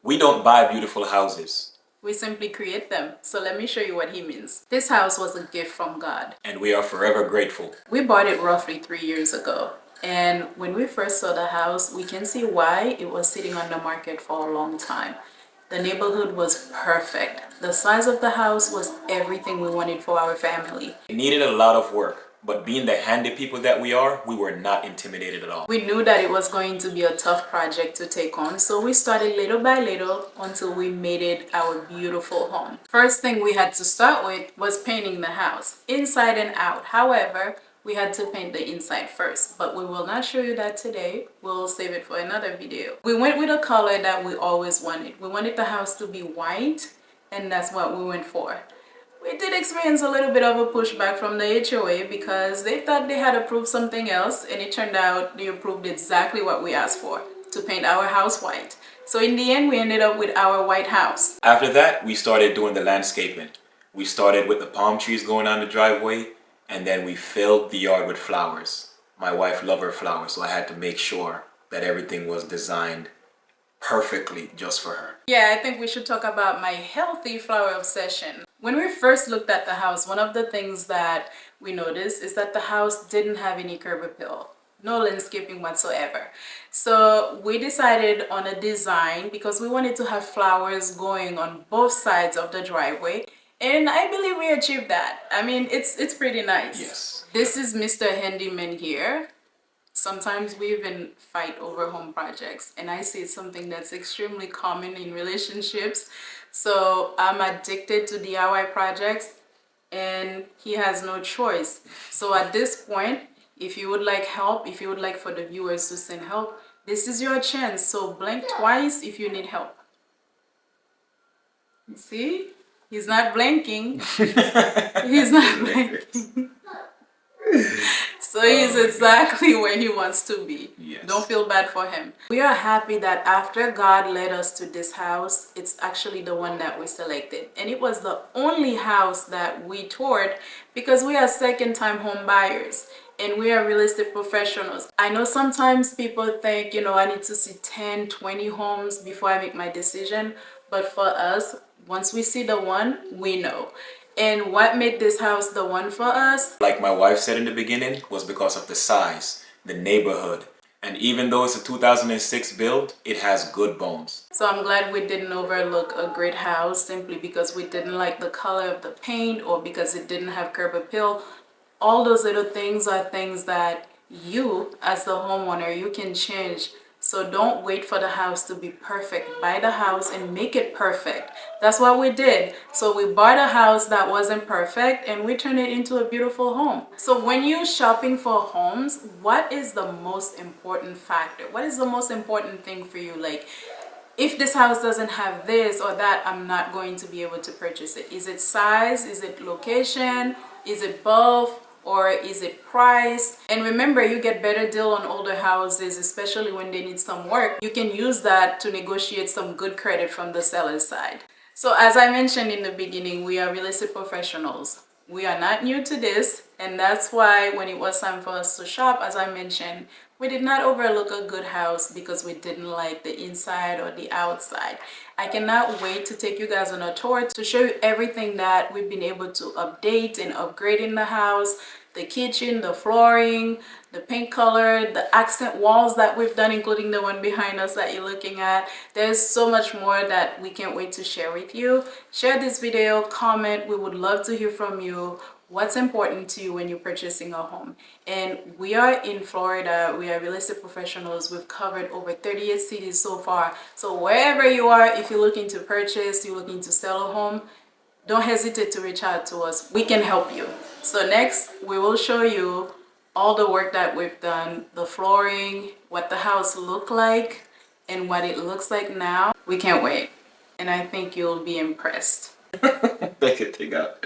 We don't buy beautiful houses. We simply create them. So let me show you what he means. This house was a gift from God. And we are forever grateful. We bought it roughly 3 years ago. And when we first saw the house, we can see why it was sitting on the market for a long time. The neighborhood was perfect. The size of the house was everything we wanted for our family. It needed a lot of work, but being the handy people that we are, we were not intimidated at all. We knew that it was going to be a tough project to take on, so we started little by little until we made it our beautiful home. First thing we had to start with was painting the house, inside and out. However, we had to paint the inside first, but we will not show you that today. We'll save it for another video. We went with a color that we always wanted. We wanted the house to be white, and that's what we went for. We did experience a little bit of a pushback from the HOA because they thought they had approved something else, and it turned out they approved exactly what we asked for, to paint our house white. So in the end, we ended up with our white house. After that, we started doing the landscaping. We started with the palm trees going on the driveway, and then we filled the yard with flowers. My wife loved her flowers, so I had to make sure that everything was designed perfectly just for her. Yeah, I think we should talk about my healthy flower obsession. When we first looked at the house, one of the things that we noticed is that the house didn't have any curb appeal. No landscaping whatsoever. So we decided on a design because we wanted to have flowers going on both sides of the driveway. And I believe we achieved that. I mean, it's pretty nice. Yes. This is Mr. Handyman here. Sometimes we even fight over home projects, and I see it's something that's extremely common in relationships. So I'm addicted to DIY projects, and he has no choice. So at this point, if you would like help, if you would like for the viewers to send help, this is your chance. So blink twice if you need help. See? He's not blinking. He's not blinking. So he's exactly where he wants to be. Yes. Don't feel bad for him. We are happy that after God led us to this house, it's actually the one that we selected. And it was the only house that we toured because we are second-time home buyers and we are real estate professionals. I know sometimes people think, I need to see 10, 20 homes before I make my decision. But for us, once we see the one, we know. And what made this house the one for us? Like my wife said in the beginning, was because of the size, the neighborhood. And even though it's a 2006 build, it has good bones. So I'm glad we didn't overlook a great house simply because we didn't like the color of the paint or because it didn't have curb appeal. All those little things are things that you, as the homeowner, you can change. So don't wait for the house to be perfect. Buy the house and make it perfect. That's what we did. So we bought a house that wasn't perfect and we turned it into a beautiful home. So when you're shopping for homes, what is the most important factor? What is the most important thing for you? Like, if this house doesn't have this or that, I'm not going to be able to purchase it. Is it size? Is it location? Is it both? Or is it price? And remember, you get better deal on older houses, especially when they need some work. You can use that to negotiate some good credit from the seller's side. So as I mentioned in the beginning, we are real estate professionals. We are not new to this, and that's why when it was time for us to shop, as I mentioned, we did not overlook a good house because we didn't like the inside or the outside. I cannot wait to take you guys on a tour to show you everything that we've been able to update and upgrade in the house. The kitchen, the flooring, the paint color, the accent walls that we've done, including the one behind us that you're looking at. There's so much more that we can't wait to share with you. Share this video, comment. We would love to hear from you. What's important to you when you're purchasing a home? And we are in Florida. We are real estate professionals. We've covered over 38 cities so far. So wherever you are, if you're looking to purchase, you're looking to sell a home, don't hesitate to reach out to us. We can help you. So next, we will show you all the work that we've done, the flooring, what the house looked like, and what it looks like now. We can't wait. And I think you'll be impressed. Take it out.